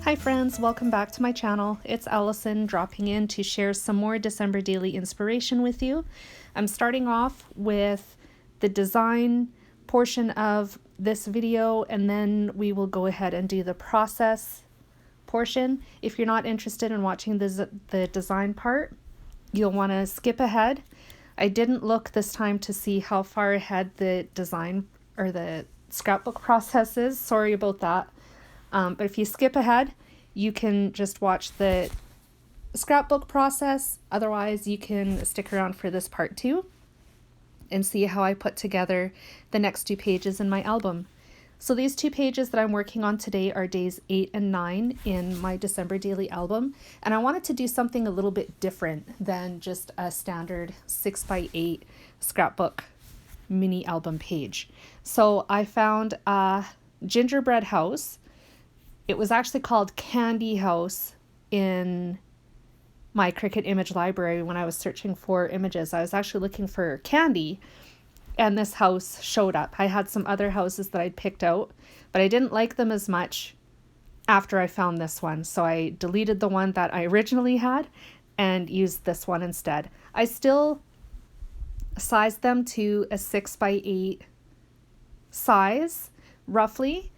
Hi friends, welcome back to my channel. It's Allison dropping in to share some more December daily inspiration with you. I'm starting off with the design portion of this video, and then we will go ahead and do the process portion. If you're not interested in watching the design part, you'll want to skip ahead. I didn't look this time to see how far ahead the design or the scrapbook process is. Sorry about that. But if you skip ahead, you can just watch the scrapbook process. Otherwise, you can stick around for this part too and see how I put together the next 2 pages in my album. So these 2 pages that I'm working on today are days 8 and 9 in my December daily album. And I wanted to do something a little bit different than just a standard 6x8 scrapbook mini album page. So I found a gingerbread house. It was actually called Candy House in my Cricut image library when I was searching for images. I was actually looking for candy, and this house showed up. I had some other houses that I'd picked out, but I didn't like them as much after I found this one. So I deleted the one that I originally had and used this one instead. I still sized them to a 6x8 size, roughly.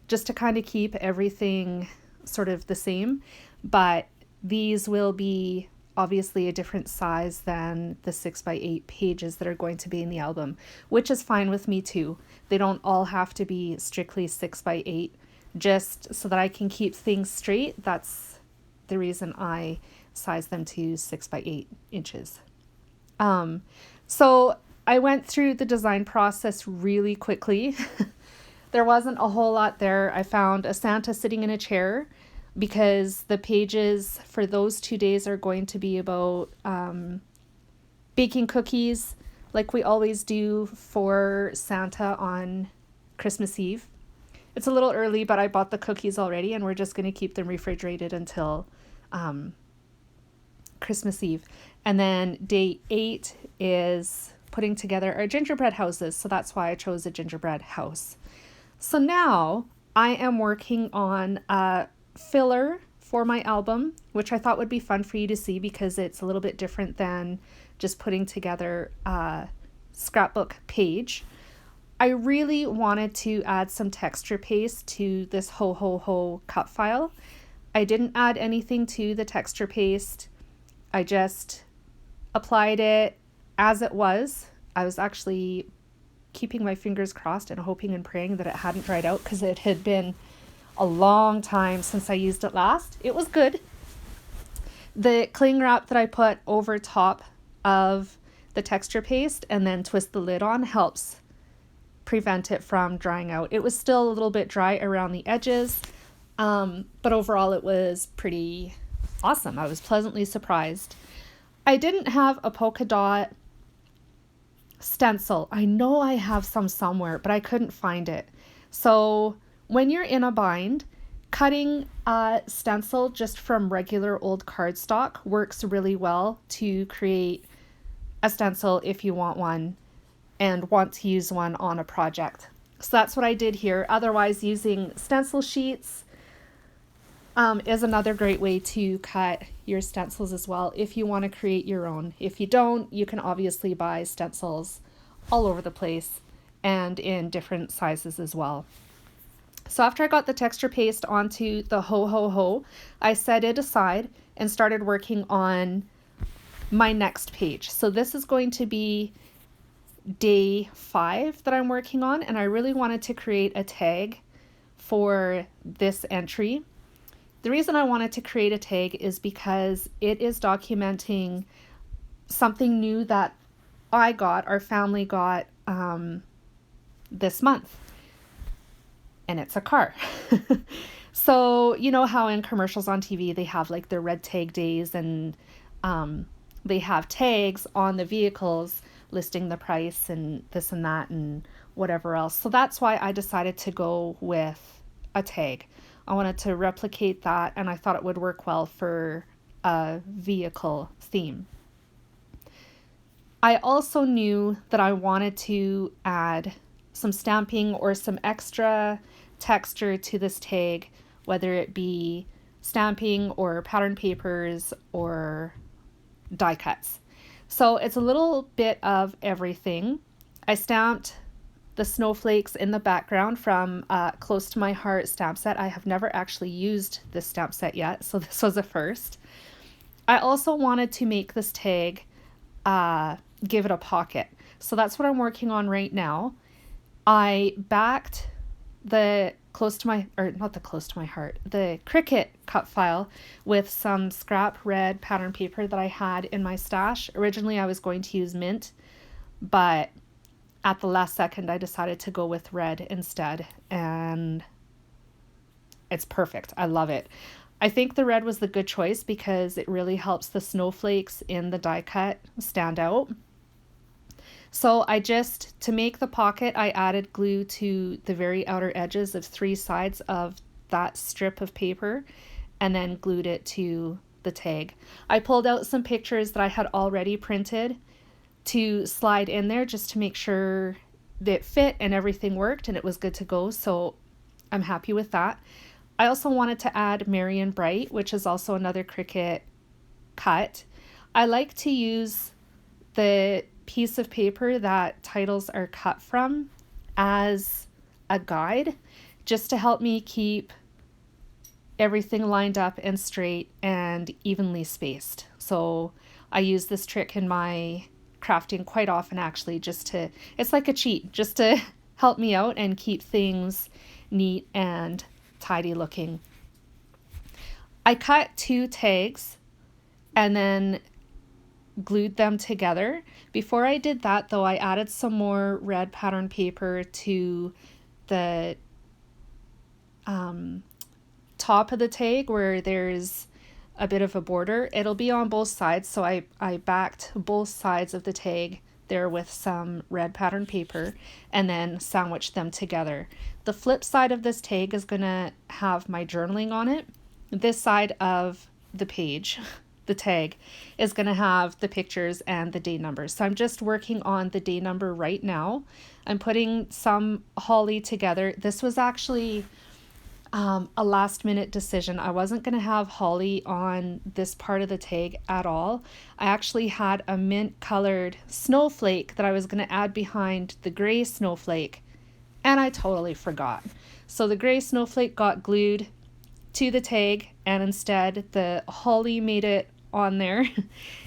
Just to kind of keep everything sort of the same, but these will be obviously a different size than the 6x8 pages that are going to be in the album, which is fine with me too. They don't all have to be strictly 6x8, just so that I can keep things straight. That's the reason I size them to 6x8 inches. So I went through the design process really quickly. There wasn't a whole lot there. I found a Santa sitting in a chair because the pages for those 2 days are going to be about baking cookies like we always do for Santa on Christmas Eve. It's a little early, but I bought the cookies already and we're just going to keep them refrigerated until Christmas Eve. And then day 8 is putting together our gingerbread houses. So that's why I chose a gingerbread house. So now I am working on a filler for my album, which I thought would be fun for you to see because it's a little bit different than just putting together a scrapbook page. I really wanted to add some texture paste to this Ho Ho Ho cut file. I didn't add anything to the texture paste. I just applied it as it was. I was actually keeping my fingers crossed and hoping and praying that it hadn't dried out because it had been a long time since I used it last. It was good. The cling wrap that I put over top of the texture paste and then twist the lid on helps prevent it from drying out. It was still a little bit dry around the edges, but overall it was pretty awesome. I was pleasantly surprised. I didn't have a polka dot stencil. I know I have some somewhere, but I couldn't find it. So when you're in a bind, cutting a stencil just from regular old cardstock works really well to create a stencil if you want one and want to use one on a project. So that's what I did here. Otherwise, using stencil sheets is another great way to cut your stencils as well if you want to create your own. If you don't, you can obviously buy stencils all over the place and in different sizes as well. So after I got the texture paste onto the Ho Ho Ho, I set it aside and started working on my next page. So this is going to be day 5 that I'm working on, and I really wanted to create a tag for this entry. The reason I wanted to create a tag is because it is documenting something new that I got, our family got this month. And it's a car. So, you know how in commercials on TV, they have like their red tag days and they have tags on the vehicles listing the price and this and that and whatever else. So that's why I decided to go with a tag. I wanted to replicate that, and I thought it would work well for a vehicle theme. I also knew that I wanted to add some stamping or some extra texture to this tag whether it be stamping or pattern papers or die cuts. So it's a little bit of everything. I stamped the snowflakes in the background from Close to My Heart stamp set. I have never actually used this stamp set yet, so this was a first. I also wanted to make this tag give it a pocket. So that's what I'm working on right now. I backed the the Cricut cut file with some scrap red pattern paper that I had in my stash. Originally I was going to use mint, but at the last second I decided to go with red instead, and it's perfect. I love it. I think the red was the good choice because it really helps the snowflakes in the die cut stand out. So to make the pocket, I added glue to the very outer edges of 3 sides of that strip of paper and then glued it to the tag. I pulled out some pictures that I had already printed to slide in there just to make sure that it fit and everything worked and it was good to go. So I'm happy with that. I also wanted to add Merry and Bright, which is also another Cricut cut. I like to use the piece of paper that titles are cut from as a guide, just to help me keep everything lined up and straight and evenly spaced. So I use this trick in my crafting quite often, actually, it's like a cheat, just to help me out and keep things neat and tidy looking. I cut 2 tags and then glued them together. Before I did that though, I added some more red pattern paper to the top of the tag where there's a bit of a border. It'll be on both sides, so I backed both sides of the tag there with some red pattern paper and then sandwiched them together. The flip side of this tag is going to have my journaling on it. This side of the page, the tag, is going to have the pictures and the day numbers. So I'm just working on the day number right now. I'm putting some holly together. This was actually a last minute decision. I wasn't going to have holly on this part of the tag at all. I actually had a mint colored snowflake that I was going to add behind the gray snowflake, and I totally forgot. So the gray snowflake got glued to the tag, and instead the holly made it on there.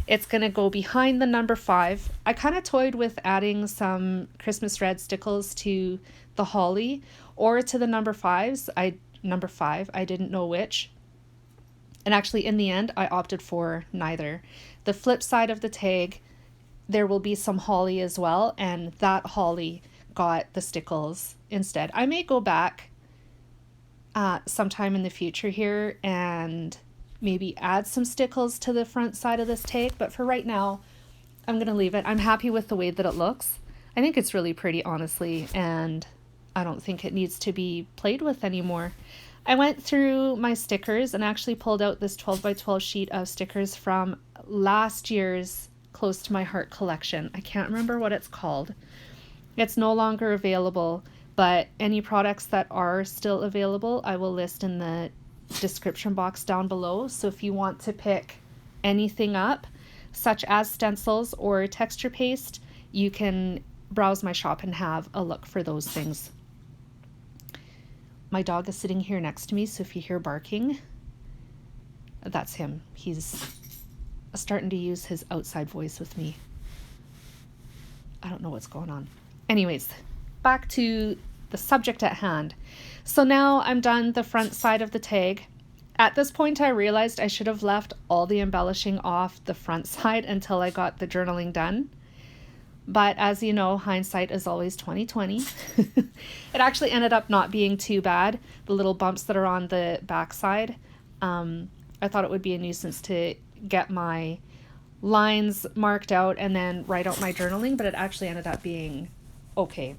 It's going to go behind the number 5. I kind of toyed with adding some Christmas red stickles to the holly or to the number 5s. Number 5, I didn't know which. And actually in the end, I opted for neither. The flip side of the tag, there will be some holly as well, and that holly got the stickles instead. I may go back sometime in the future here and maybe add some stickles to the front side of this tag, but for right now, I'm going to leave it. I'm happy with the way that it looks. I think it's really pretty, honestly, and I don't think it needs to be played with anymore. I went through my stickers and actually pulled out this 12 by 12 sheet of stickers from last year's Close to My Heart collection. I can't remember what it's called. It's no longer available, but any products that are still available, I will list in the description box down below. So if you want to pick anything up, such as stencils or texture paste, you can browse my shop and have a look for those things. My dog is sitting here next to me, so if you hear barking, that's him. He's starting to use his outside voice with me. I don't know what's going on. Anyways, back to the subject at hand. So now I'm done the front side of the tag. At this point, I realized I should have left all the embellishing off the front side until I got the journaling done. But as you know, hindsight is always 20/20. It actually ended up not being too bad. The little bumps that are on the back side, I thought it would be a nuisance to get my lines marked out and then write out my journaling, but it actually ended up being okay.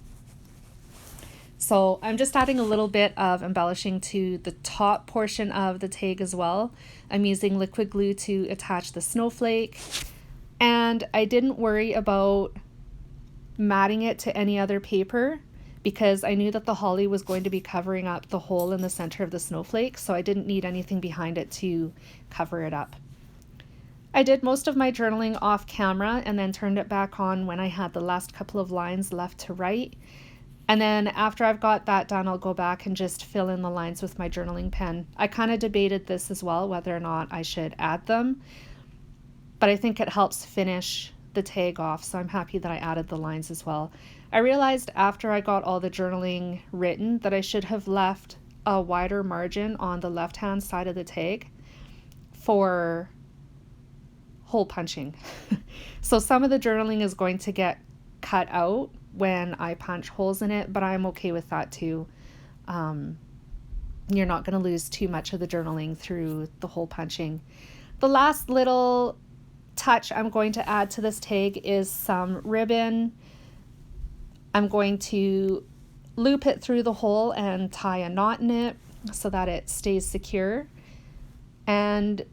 So I'm just adding a little bit of embellishing to the top portion of the tag as well. I'm using liquid glue to attach the snowflake, and I didn't worry about matting it to any other paper because I knew that the holly was going to be covering up the hole in the center of the snowflake, so I didn't need anything behind it to cover it up. I did most of my journaling off camera and then turned it back on when I had the last couple of lines left to write. And then after I've got that done, I'll go back and just fill in the lines with my journaling pen. I kind of debated this as well, whether or not I should add them, but I think it helps finish the tag off, so I'm happy that I added the lines as well. I realized after I got all the journaling written that I should have left a wider margin on the left-hand side of the tag for hole punching. So some of the journaling is going to get cut out when I punch holes in it, but I'm okay with that too. You're not going to lose too much of the journaling through the hole punching. The last little touch I'm going to add to this tag is some ribbon. I'm going to loop it through the hole and tie a knot in it so that it stays secure. And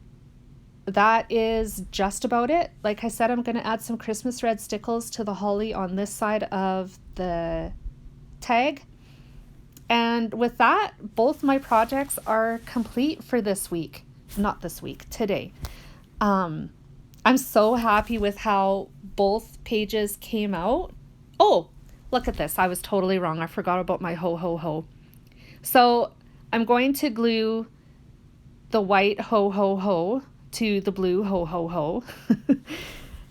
that is just about it. Like I said, I'm going to add some Christmas red stickles to the holly on this side of the tag. And with that, both my projects are complete for this week. Not this week, today. I'm so happy with how both pages came out. Oh, look at this. I was totally wrong. I forgot about my ho ho ho. So I'm going to glue the white ho ho ho to the blue ho ho ho.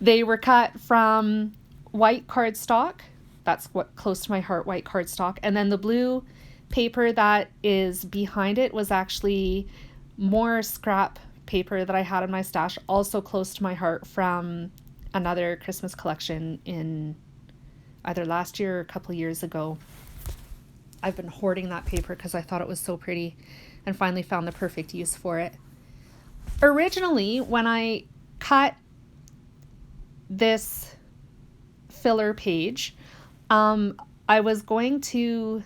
They were cut from white cardstock. That's what close to my heart, white cardstock. And then the blue paper that is behind it was actually more scrap paper that I had in my stash, also close to my heart, from another Christmas collection in either last year or a couple years ago. I've been hoarding that paper because I thought it was so pretty and finally found the perfect use for it. Originally, when I cut this filler page, I was going to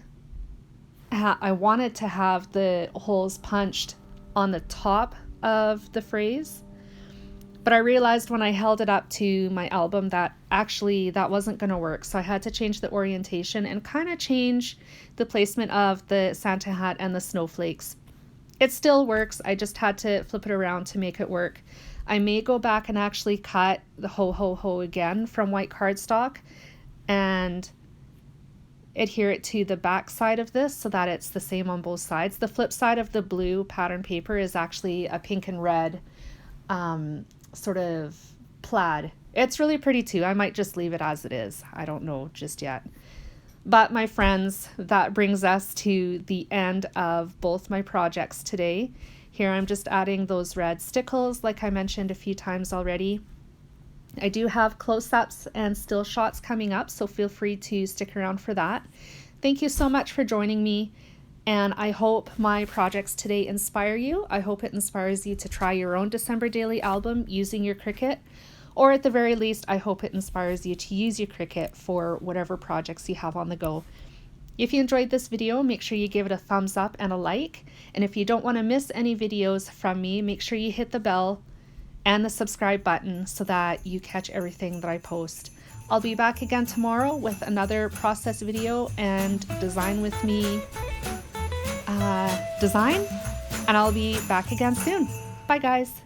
I wanted to have the holes punched on the top of the phrase, but I realized when I held it up to my album that actually that wasn't going to work, so I had to change the orientation and kind of change the placement of the Santa hat and the snowflakes. It still works, I just had to flip it around to make it work. I may go back and actually cut the ho ho ho again from white cardstock and adhere it to the back side of this so that it's the same on both sides. The flip side of the blue pattern paper is actually a pink and red sort of plaid. It's really pretty too. I might just leave it as it is. I don't know just yet. But my friends, that brings us to the end of both my projects today. Here I'm just adding those red stickles like I mentioned a few times already. I do have close-ups and still shots coming up, so feel free to stick around for that. Thank you so much for joining me, and I hope my projects today inspire you. I hope it inspires you to try your own December daily album using your Cricut, or at the very least, I hope it inspires you to use your Cricut for whatever projects you have on the go. If you enjoyed this video, make sure you give it a thumbs up and a like, and if you don't want to miss any videos from me, make sure you hit the bell and the subscribe button so that you catch everything that I post. I'll be back again tomorrow with another process video and design with me design, and I'll be back again soon. Bye guys.